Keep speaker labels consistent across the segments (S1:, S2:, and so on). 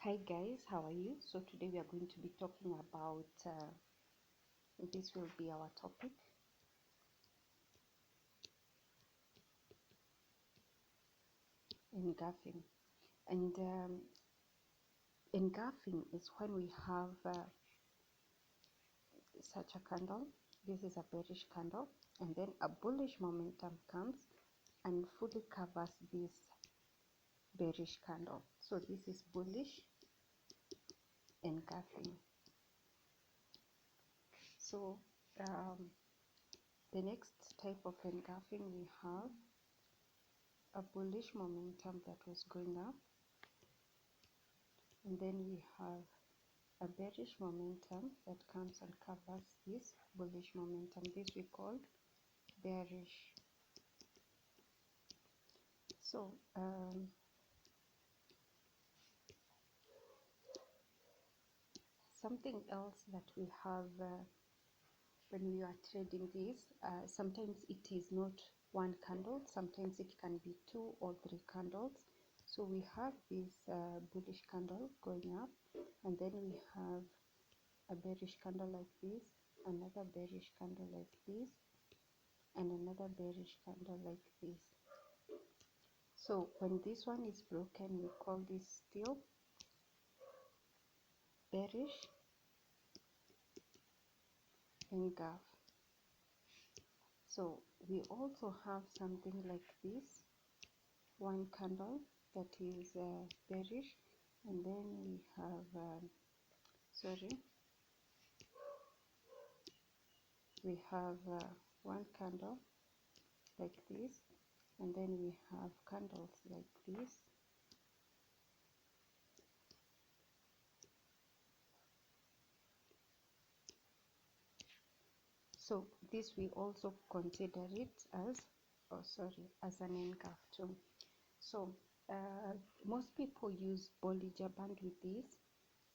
S1: Hi guys, how are you? So today we are going to be talking about this will be our topic, engulfing. And engulfing is when we have such a candle. This is a bearish candle, and then a bullish momentum comes and fully covers this bearish candle. So this is bullish engulfing. So the next type of engulfing, we have a bullish momentum that was going up, and then we have a bearish momentum that comes and covers this bullish momentum. This we call bearish. So something else that we have when we are trading this, sometimes it is not one candle, sometimes it can be 2 or 3 candles. So we have this bullish candle going up, and then we have a bearish candle like this, another bearish candle like this, and another bearish candle like this. So when this one is broken, we call this still bearish engulf. So we also have something like this, one candle that is bearish, and then we have we have one candle like this, and then we have candles like this. So this we also consider it as as an engulf too. So most people use Bollinger Band with this,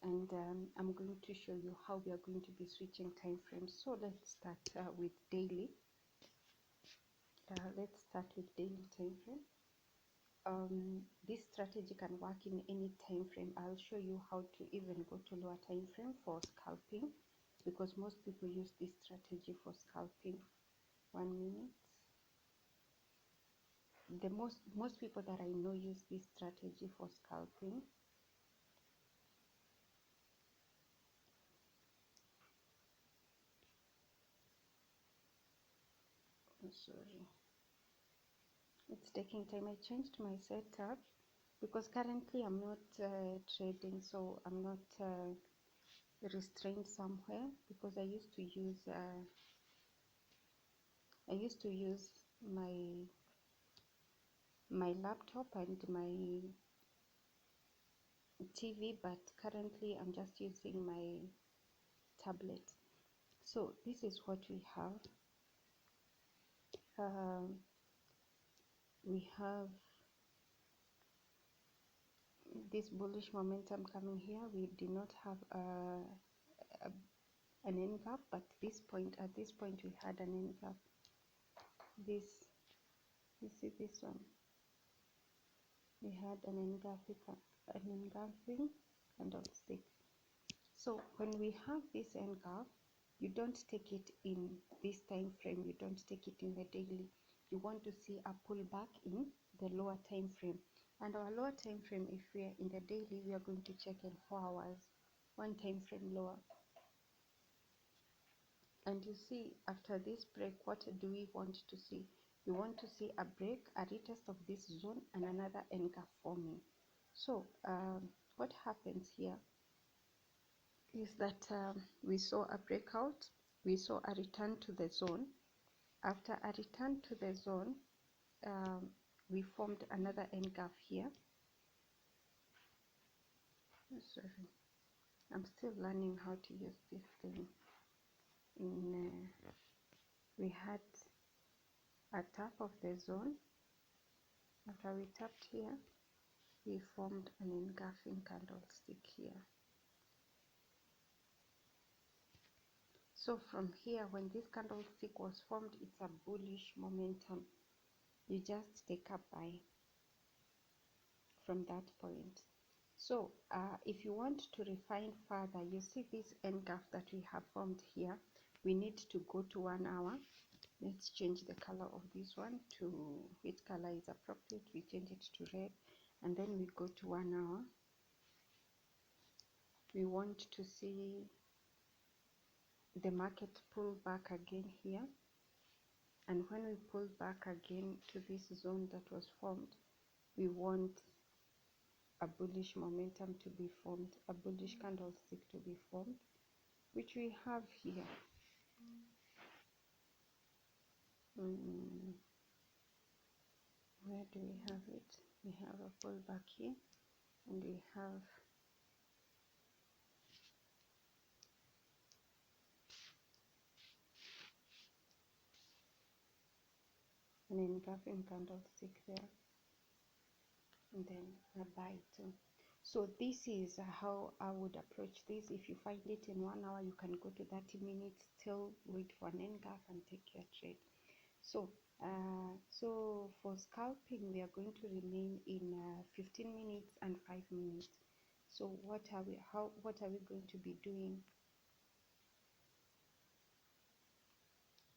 S1: and I'm going to show you how we are going to be switching time frames. So let's start with daily. Let's start with daily time frame. This strategy can work in any time frame. I'll show you how to even go to lower time frame for scalping, because most people use this strategy for scalping. 1 minute. The most people that I know use this strategy for scalping. Sorry, it's taking time. I changed my setup because currently I'm not trading, so I'm not restrained somewhere, because I used to use my laptop and my TV, but currently I'm just using my tablet. So this is what we have. We have this bullish momentum coming here. We did not have an engulf, but at this point we had an engulf. You see this one, we had an engulfing candlestick. So when we have this engulf, you don't take it in this time frame, you don't take it in the daily. You want to see a pullback in the lower time frame, and our lower time frame, if we are in the daily, we are going to check in 4 hours, one time frame lower. And you see, after this break, what do we want to see? We want to see a break, a retest of this zone, and another engulf forming. So what happens here is that we saw a breakout, we saw a return to the zone. After a return to the zone, we formed another engulf here. Sorry, I'm still learning how to use this thing. We had a tap of the zone. After we tapped here, we formed an engulfing candlestick here. So from here, when this candlestick was formed, it's a bullish momentum. You just take a buy from that point. So if you want to refine further, you see this engulf that we have formed here. We need to go to 1 hour. Let's change the color of this one to which color is appropriate. We change it to red, and then we go to 1 hour. We want to see the market pull back again here, and when we pull back again to this zone that was formed, we want a bullish momentum to be formed, a bullish candlestick to be formed, which we have here. Where do we have it? We have a pullback here, and we have an engulfing candlestick there, and then a buy too. So this is how I would approach this. If you find it in 1 hour, you can go to 30 minutes, still wait for an engulf and take your trade. So for scalping, we are going to remain in 15 minutes and 5 minutes. So what are we going to be doing?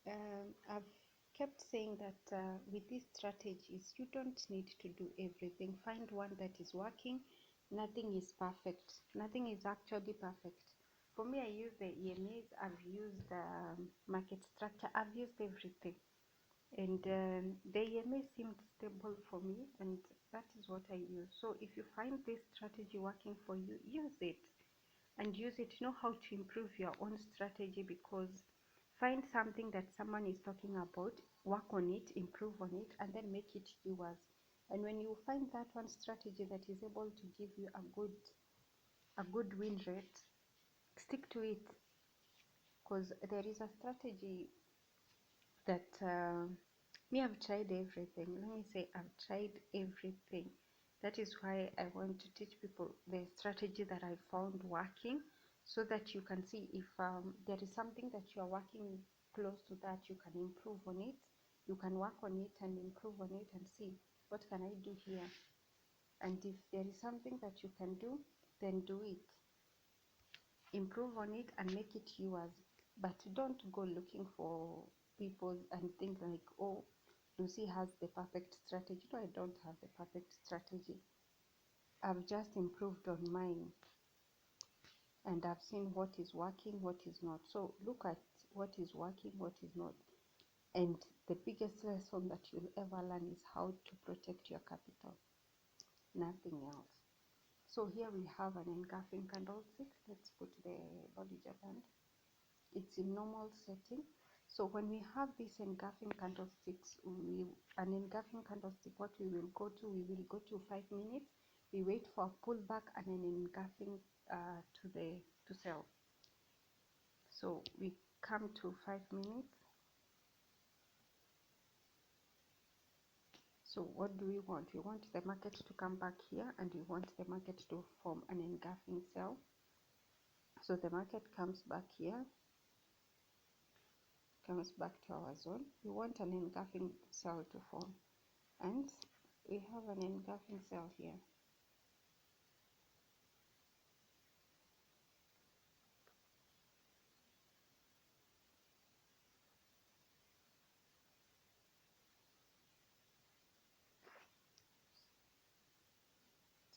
S1: I've kept saying that with these strategies, you don't need to do everything. Find one that is working. Nothing is perfect. Nothing is actually perfect. For me, I use the EMAs. I've used market structure. I've used everything. And the EMA seemed stable for me, and that is what I use. So if you find this strategy working for you, use it. And use it. Know how to improve your own strategy, because find something that someone is talking about, work on it, improve on it, and then make it yours. And when you find that one strategy that is able to give you a good win rate, stick to it. Because there is a strategy that I've tried everything. Let me say I've tried everything. That is why I want to teach people the strategy that I found working, so that you can see if there is something that you are working close to, that you can improve on it. You can work on it and improve on it and see what can I do here. And if there is something that you can do, then do it. Improve on it and make it yours. But don't go looking for people and think like, oh, Lucy has the perfect strategy. No, I don't have the perfect strategy. I've just improved on mine, and I've seen what is working, what is not. So look at what is working, what is not. And the biggest lesson that you'll ever learn is how to protect your capital, nothing else. So here we have an engulfing candlestick. Let's put the Bollinger Band. It's in normal setting. So when we have this engulfing candlesticks, an engulfing candlestick, what we will go to 5 minutes. We wait for a pullback and an engulfing to sell. So we come to 5 minutes. So what do we want? We want the market to come back here, and we want the market to form an engulfing sell. So the market comes back here, comes back to our zone. We want an engulfing sell to form, and we have an engulfing sell here.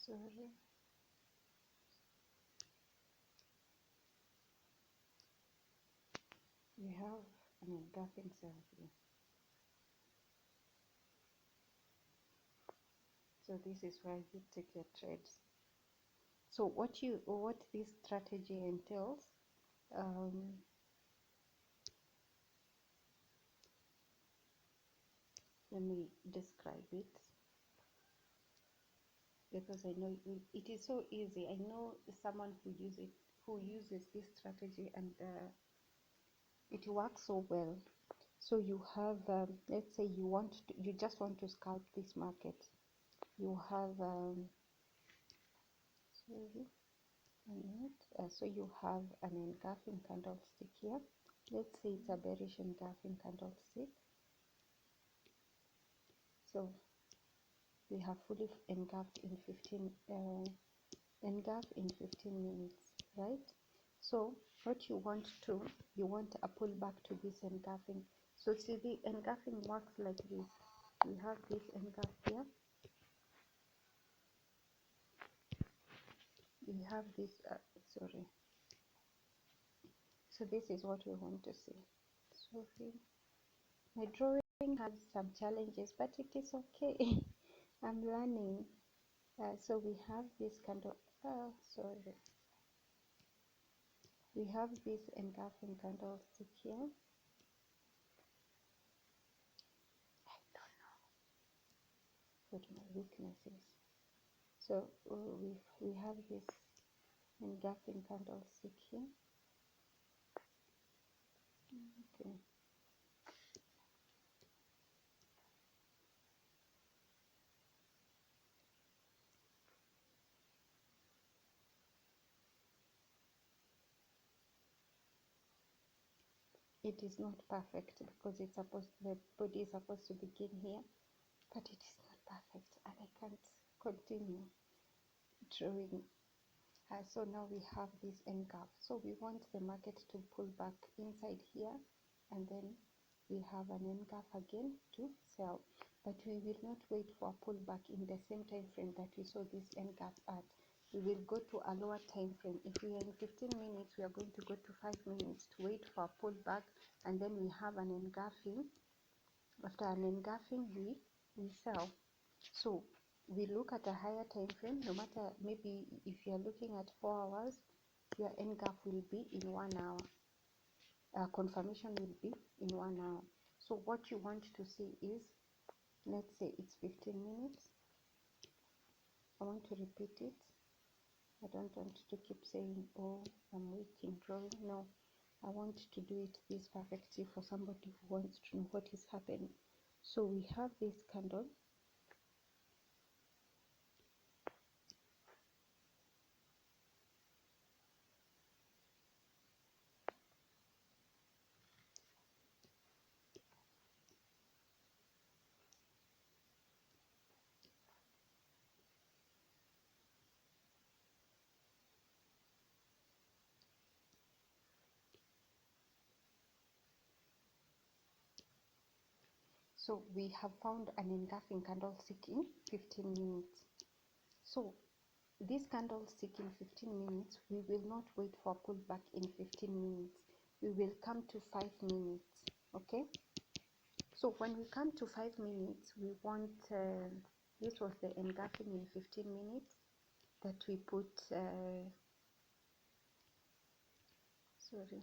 S1: Sorry. We have an engulfing sell here. So this is where you take your trades. So what this strategy entails, let me describe it, because I know it is so easy. I know someone who uses this strategy, and it works so well. So you have, let's say you just want to scalp this market. You have, sorry, so you have an engulfing candlestick here. Let's say it's a bearish engulfing candlestick. So we have fully engulfed in engulf in 15 minutes, right? So what you want a pullback to this engulfing. So see, the engulfing works like this. We have this engulf here. We have this, sorry. So this is what we want to see. Sorry. My drawing has some challenges, but it is okay. I'm learning. So we have this kind of, sorry. We have this engulfing candlestick here. I don't know what my weakness is. So we have this engulfing candlestick here. Okay. It is not perfect because the body is supposed to begin here, but it is not perfect and I can't continue drawing. So now we have this engulf. So we want the market to pull back inside here, and then we have an engulf again to sell. But we will not wait for a pullback in the same time frame that we saw this engulf at. We will go to a lower time frame. If we are in 15 minutes, we are going to go to 5 minutes to wait for a pullback, and then we have an engulfing. After an engulfing, we sell. So we look at a higher time frame. No matter, maybe if you are looking at 4 hours, your engulf will be in 1 hour. Confirmation will be in 1 hour. So what you want to see is, let's say it's 15 minutes. I want to repeat it. I don't want to keep saying, oh, I'm weak in drawing. No, I want to do it this perfectly for somebody who wants to know what is happening. So we have this candle. So we have found an engulfing candlestick in 15 minutes. So this candlestick in 15 minutes, we will not wait for pullback in 15 minutes. We will come to 5 minutes, okay? So when we come to 5 minutes, we want, this was the engulfing in 15 minutes that we put, sorry.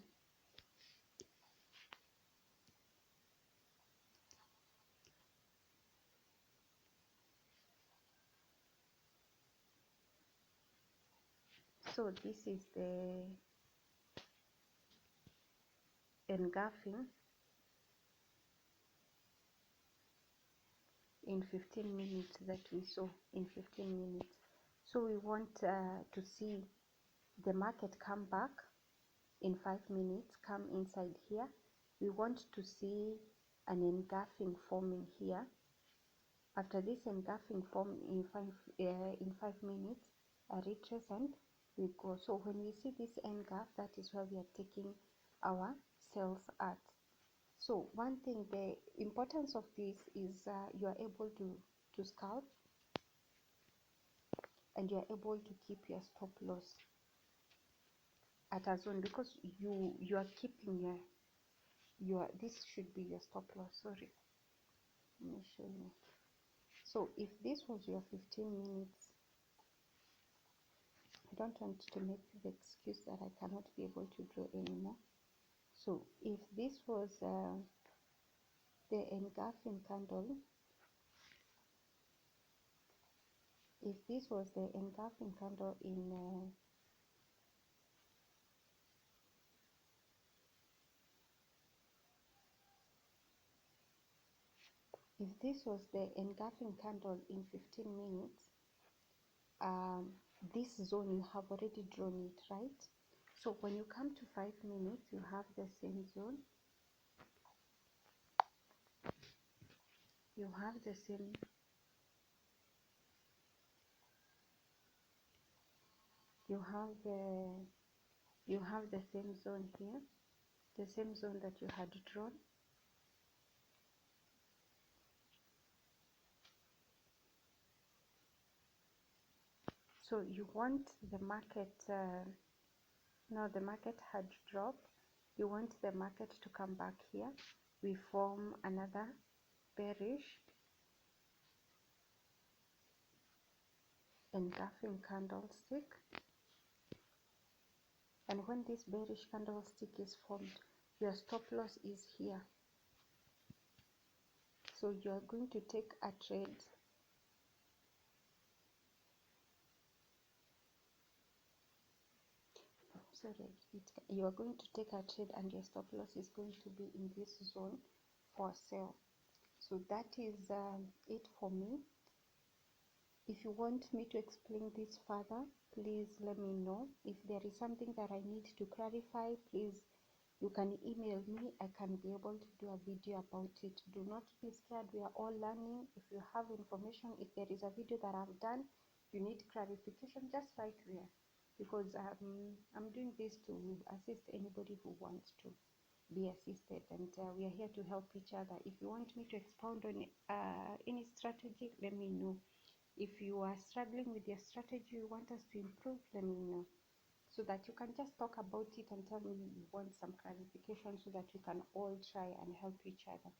S1: So this is the engulfing in 15 minutes that we saw in 15 minutes. So we want to see the market come back in 5 minutes, come inside here. We want to see an engulfing forming here. After this engulfing form in 5 minutes, a retrace and we go. So when we see this engulf, that is where we are taking our sales at. So one thing, the importance of this is you are able to scalp, and you are able to keep your stop loss at a zone, because you are keeping your this should be your stop loss. Sorry, let me show you. So if this was your 15 minutes, I don't want to make the excuse that I cannot be able to draw anymore. So if this was the engulfing candle, if this was the engulfing candle in if this was the engulfing candle in 15 minutes, this zone you have already drawn it, right? So when you come to 5 minutes, you have the same zone. You have the same you have the same zone here, the same zone that you had drawn. So you want the market, now the market had dropped, you want the market to come back here. We form another bearish engulfing candlestick, and when this bearish candlestick is formed, your stop loss is here. So you are going to take a trade. Sorry, you are going to take a trade and your stop loss is going to be in this zone for sale. So that is it for me. If you want me to explain this further, please let me know. If there is something that I need to clarify, please, you can email me. I can be able to do a video about it. Do not be scared. We are all learning. If you have information, if there is a video that I've done, you need clarification, just write there, because I'm doing this to assist anybody who wants to be assisted, and we are here to help each other. If you want me to expound on any strategy, let me know. If you are struggling with your strategy, you want us to improve, let me know, so that you can just talk about it and tell me you want some clarification, so that we can all try and help each other.